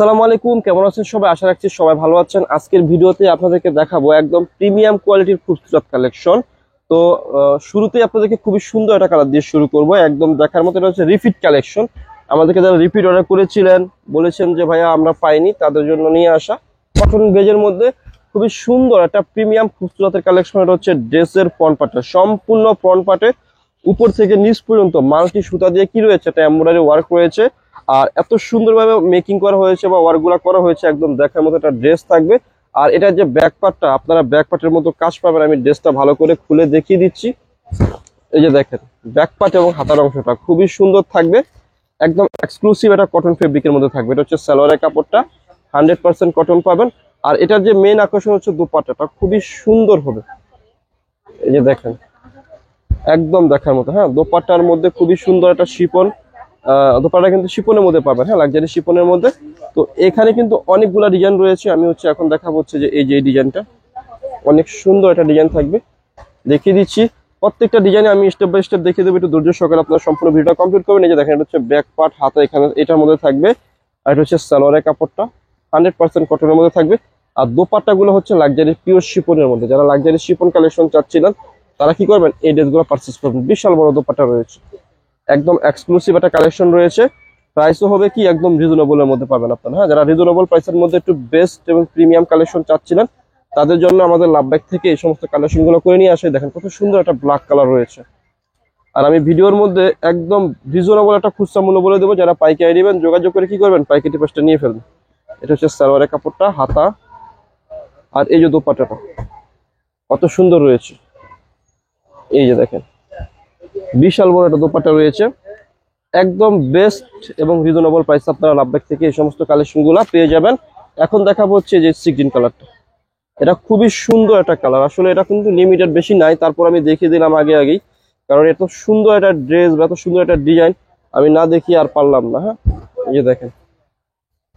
আসসালামু আলাইকুম, কেমন আছেন সবাই? আশা রাখছি সবাই ভালো আছেন। আজকের ভিডিওতে আপনাদেরকে দেখাবো একদম প্রিমিয়াম কোয়ালিটির খুবসুরত কালেকশন। তো শুরুতেই আপনাদেরকে খুবই সুন্দর একটা কালার দিয়ে শুরু করব, একদম দেখার মতো। এটা হচ্ছে রিপিট কালেকশন। আমাদেরকে যারা রিপিট অর্ডার করেছিলেন, বলেছেন যে ভাইয়া আমরা পাইনি, তাদের জন্য নিয়ে আসা কটন বেজের মধ্যে খুবই সুন্দর একটা প্রিমিয়াম খুবসুরতের কালেকশন। এটা হচ্ছে ড্রেসের ফ্রন্ট পার্টটা, সম্পূর্ণ ফ্রন্ট পার্টে উপর থেকে নিচ পর্যন্ত মাল্টি সুতা দিয়ে কি রয়েছে, একটা এমব্রয়ডারি ওয়ার্ক রয়েছে। আর এত সুন্দরভাবে মেকিং করা হয়েছে বা ওয়ার্কগুলো করা হয়েছে, একদম দেখার মতো একটা ড্রেস থাকবে। আর এটা যে ব্যাক পার্টটা, আপনারা ব্যাক পার্টের মতো কাজ পাবেন। আমি ড্রেসটা ভালো করে খুলে দেখিয়ে দিচ্ছি। এই যে দেখেন, ব্যাক পার্ট এবং হাতার অংশটা খুবই সুন্দর থাকবে, একদম এক্সক্লুসিভ একটা কটন ফেব্রিকের মধ্যে থাকবে। এটা হচ্ছে সালোয়ারের কাপড়টা, 100% কটন পাবেন। আর এটার যে মেইন আকর্ষণ হচ্ছে দোপাট্টাটা খুবই সুন্দর হবে। এই যে দেখেন, একদম দেখার মতো। হ্যাঁ, দোপাট্টার মধ্যে খুবই সুন্দর একটা শিফন, দোপাট্টা কিন্তু শিফনের মধ্যে পাবেন। হ্যাঁ, লাক্সারি শিফনের মধ্যে। তো এখানে কিন্তু অনেকগুলা ডিজাইন রয়েছে। আমি এখন দেখাবো হচ্ছে যে এই যে ডিজাইনটা, অনেক সুন্দর একটা ডিজাইন থাকবে, দেখিয়ে দিচ্ছি। প্রত্যেকটা ডিজাইনে আমি স্টেপ বাই স্টেপ দেখিয়ে দেবো, একটু ধৈর্য সহকারে আপনারা সম্পূর্ণ ভিডিওটা কমপ্লিট করবেন। এই যে দেখেন, এটা হচ্ছে ব্যাক পার্ট, হাতা এখানে এটার মধ্যে থাকবে। আর এটা হচ্ছে সালোয়ারের কাপড়টা, 100% কটনের মধ্যে থাকবে। আর দোপাট্টা গুলো হচ্ছে লাক্সারি পিওর শিফনের মধ্যে। যারা লাক্সারি শিফন কালেকশন চাচ্ছিলেন, তারা কি করবেন, এই ড্রেসগুলো পারচেস করবেন। বিশাল বড় দোপাট্টা রয়েছে, একদম এক্সক্লুসিভ একটা কালেকশন রয়েছে। প্রাইসও হবে কি একদম রিজনেবলের মধ্যে পাবেন আপনারা। হ্যাঁ, যারা রিজনেবল প্রাইসের মধ্যে একটু বেস্ট এবং প্রিমিয়াম কালেকশন চাচ্ছিলেন, তাদের জন্য আমাদের লাভব্যাক থেকে এই সমস্ত কালেকশন গুলো করে নিয়ে আসে। দেখেন কত সুন্দর একটা ব্ল্যাক কালার রয়েছে। আর আমি ভিডিওর মধ্যে একদম রিজনেবল একটা খুচরা মূল্য বলে দেবো। যারা পাইকারি নেবেন, যোগাযোগ করে কি করবেন, পাইকারি প্রাইসটা নিয়ে ফেলবেন। এটা হচ্ছে সালোয়ারের কাপড়টা, হাতা। আর এই যে দোপাট্টাটা কত সুন্দর রয়েছে। এই যে দেখেন, বিশাল বড় একটা দোপাট্টা রয়েছে, একদম বেস্ট এবং রিজনেবল প্রাইস আপনারা লাভব্যাক থেকে এই সমস্ত কালেকশন গুলা পেয়ে যাবেন। এখন দেখাবো হচ্ছে যে সি গ্রিন কালারটা। এটা খুবই সুন্দর একটা কালার। আসলে এটা কিন্তু লিমিটেড বেশি নাই, তারপর আমি দেখিয়ে দিলাম আগেই। কারণ এত সুন্দর একটা ড্রেস বা এত সুন্দর একটা ডিজাইন আমি না দেখিয়ে আর পারলাম না। হ্যাঁ, এই যে দেখেন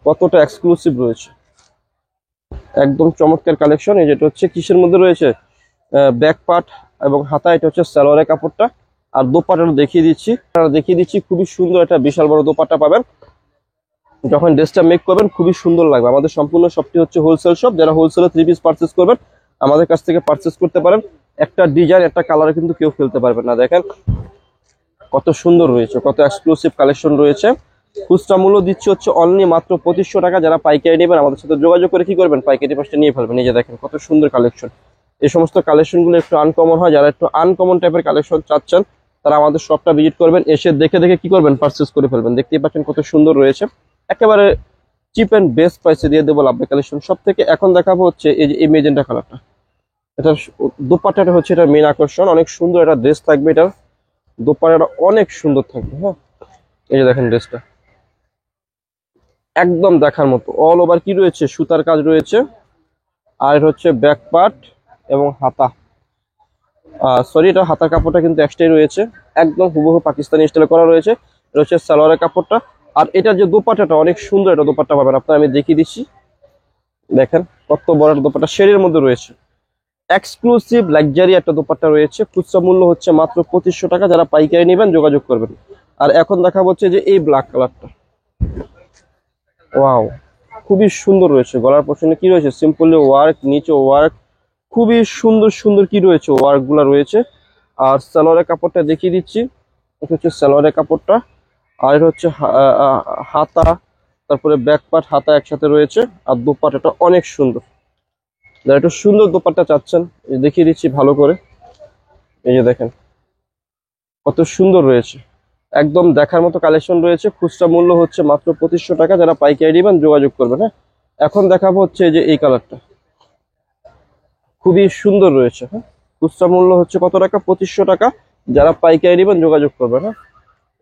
কতটা এক্সক্লুসিভ রয়েছে, একদম চমৎকার কালেকশন। এই যেটা হচ্ছে কিসের মধ্যে রয়েছে, ব্যাক পার্ট এবং হাতা। এটা হচ্ছে সালোয়ারের কাপড়টা। আর দোপাট্টাটা দেখিয়ে দিচ্ছি খুবই সুন্দর একটা বিশাল বড় দোপাট্টা পাবেন। যখন ড্রেসটা মেক করবেন খুবই সুন্দর লাগবে। আমাদের সম্পূর্ণ শপটি হচ্ছে হোলসেল শপ। যারা হোলসেলে 3 পিস পারচেস করবেন, আমাদের কাছ থেকে পারচেস করতে পারেন। একটা ডিজাইন, একটা কালারে কিন্তু কেউ ফেলতে পারবে না। দেখেন কত সুন্দর রয়েছে, কত এক্সক্লুসিভ কালেকশন রয়েছে। খুচরা মূল্য দিচ্ছে হচ্ছে অনলি মাত্র 2500 টাকা। যারা পাইকারি নেবেন, আমাদের সাথে যোগাযোগ করে কি করবেন, পাইকারি পাশটা নিয়ে ফেলবেন। এই যে দেখেন কত সুন্দর কালেকশন। এই সমস্ত কালেকশন গুলো একটু আনকমন হয়। যারা একটু আনকমন টাইপের কালেকশন চাচ্ছেন, তারা আমাদের শপটা ভিজিট করবেন, এসে দেখে দেখে কি করবেন, পারচেস করে ফেলবেন। দেখতেই পাচ্ছেন কত সুন্দর রয়েছে, একেবারে চিপ এন্ড বেস্ট প্রাইসে দিয়ে দেবো লাভবাই কালেকশন সব থেকে। এখন দেখাবো হচ্ছে এই যে এই মেজেন্টা কালারটা। এটা দোপাট্টাটা হচ্ছে এটা মেন আকর্ষণ। অনেক সুন্দর একটা ড্রেস থাকবে, এটা দোপাট্টাটা অনেক সুন্দর থাকবে। হ্যাঁ, এই যে দেখেন ড্রেসটা একদম দেখার মতো। অল ওভার কি রয়েছে, সুতার কাজ রয়েছে। আর এটা হচ্ছে ব্যাক পার্ট এবং হাতা। সরি, এটা হাতার কাপড়টা কিন্তু এক্সট্রাই রয়েছে, একদম হুবহু পাকিস্তানি স্টাইলে করা রয়েছে। এটা হচ্ছে সালোয়ারের কাপড়টা। আর এটা যে দোপাট্টাটা অনেক সুন্দর একটা দোপাট্টা পাবেন আপনার, আমি দেখিয়ে দিচ্ছি। দেখেন কত বড় একটা দোপাট্টা শেডের মধ্যে রয়েছে, এক্সক্লুসিভ লাক্সারি একটা দোপাট্টা রয়েছে। খুচরা মূল্য হচ্ছে মাত্র 2500 টাকা। যারা পাইকারি নেবেন যোগাযোগ করবেন। আর এখন দেখা হচ্ছে যে এই ব্ল্যাক কালারটা, ওয়াও, খুবই সুন্দর রয়েছে। গলার পশনে কি রয়েছে, সিম্পলি ওয়ার্ক, নিচে ওয়ার্ক, খুবই সুন্দর সুন্দর কি রয়েছে, ওয়ার্ক গুলা রয়েছে। আর সালোয়ারের কাপড়টা দেখিয়ে দিচ্ছি। এটা হচ্ছে সালোয়ারের কাপড়টা। আর এটা হচ্ছে হাতা, তারপরে ব্যাক পার্ট, হাতা একসাথে রয়েছে। আর দোপাট্টাটা অনেক সুন্দর। যারা একটু সুন্দর দোপাট্টা চাচ্ছেন, দেখিয়ে দিচ্ছি ভালো করে। এই যে দেখেন কত সুন্দর রয়েছে, একদম দেখার মতো কালেকশন রয়েছে। খুচরা মূল্য হচ্ছে মাত্র 2500 টাকা। যারা পাইকারি নেবেন যোগাযোগ করবেন। হ্যাঁ, এখন দেখাবো হচ্ছে যে এই কালারটা, খুবই সুন্দর রয়েছে। হ্যাঁ, খুচরা মূল্য হচ্ছে কত টাকা, 2500 টাকা। যারা পাইকারি নেবেন যোগাযোগ করবেন। হ্যাঁ,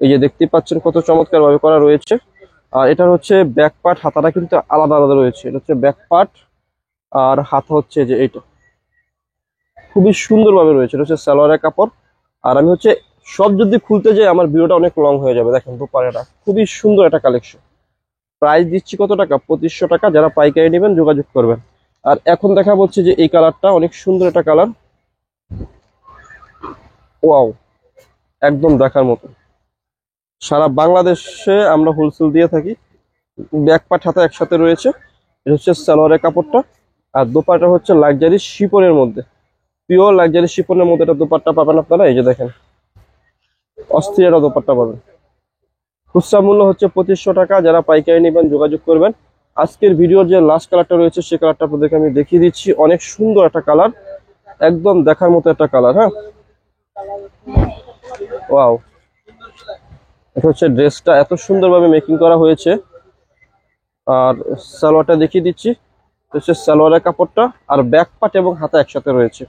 এই যে দেখতে পাচ্ছেন কত চমৎকার ভাবে করা রয়েছে। আর এটা হচ্ছে ব্যাক পার্ট, হাতাটা কিন্তু আলাদা আলাদা রয়েছে। এটা হচ্ছে ব্যাক পার্ট, আর হাতা হচ্ছে যে এইটা খুবই সুন্দর ভাবে রয়েছে। এটা হচ্ছে সালোয়ারের কাপড়। আর আমি হচ্ছে সব যদি খুলতে যাই আমার ভিডিওটা অনেক লং হয়ে যাবে। দেখেন দোপাট্টাটা খুবই সুন্দর একটা কালেকশন। প্রাইস দিচ্ছি কত টাকা, 2500 টাকা। যারা পাইকারি নেবেন যোগাযোগ করবেন। আর এখন দেখা হচ্ছে যে এই কালারটা অনেক সুন্দর একটা কালার, ওয়াও, একদম দেখার মতো। সারা বাংলাদেশে আমরা হোলসেল দিয়ে থাকি। ব্যাক পার্ট হাতা একসাথে রয়েছে। এটা হচ্ছে সালোয়ারের কাপড়টা। আর দোপাট্টা হচ্ছে লাক্সারি শিপনের মধ্যে, পিওর লাক্সারি শিপনের মধ্যে এটা দোপাট্টা পাবেন আপনারা। এই যে দেখেন, অস্থির একটা দোপাট্টা পাবেন। খুচরা মূল্য হচ্ছে 2500 টাকা। যারা পাইকারি নেবেন যোগাযোগ করবেন। আজকের ভিডিওর যে লাস্ট কালারটা রয়েছে সেই কালারটা আপনাদেরকে আমি দেখিয়ে দিচ্ছি। অনেক সুন্দর একটা কালার, একদম দেখার মতো একটা কালার। হ্যাঁ, ওয়াও, এটা হচ্ছে ড্রেসটা এত সুন্দরভাবে মেকিং করা হয়েছে। আর সালোয়ারটা দেখিয়ে দিচ্ছি, এটা হচ্ছে সালোয়ারের কাপড়টা। আর ব্যাক পার্ট এবং হাতা একসাথে রয়েছে।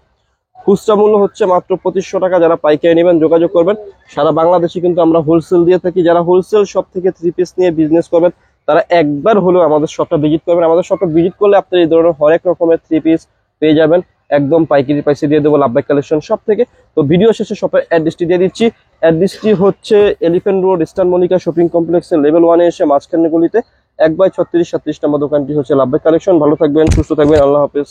খুচরা মূল্য হচ্ছে মাত্র 2500 টাকা। যারা পাইকারি নেবেন যোগাযোগ করবেন। সারা বাংলাদেশে কিন্তু আমরা হোলসেল দিয়ে থাকি। যারা হোলসেল শপ থেকে 3 পিস নিয়ে বিজনেস করবেন তারা একবার হলেও আমাদের শপটা ভিজিট করবেন। আমাদের শপটা ভিজিট করলে আপনি এই ধরনের হরেক রকমের 3 পিস পেয়ে যাবেন। একদম পাইকারি প্রাইসে দিয়ে দেবো লাভবাই কালেকশন শপ থেকে। তো ভিডিও শেষে শপের অ্যাড্রেসটি দিয়ে দিচ্ছি। অ্যাড্রেসটি হচ্ছে elephant road, eastern Mallika shopping কমপ্লেক্সের লেভেল 1-এ এসে মাঝখানে গলিতে 1/36-37 নম্বর দোকানটি হচ্ছে লাভবাই কালেকশন। ভালো থাকবেন, সুস্থ থাকবেন, আল্লাহ হাফেজ।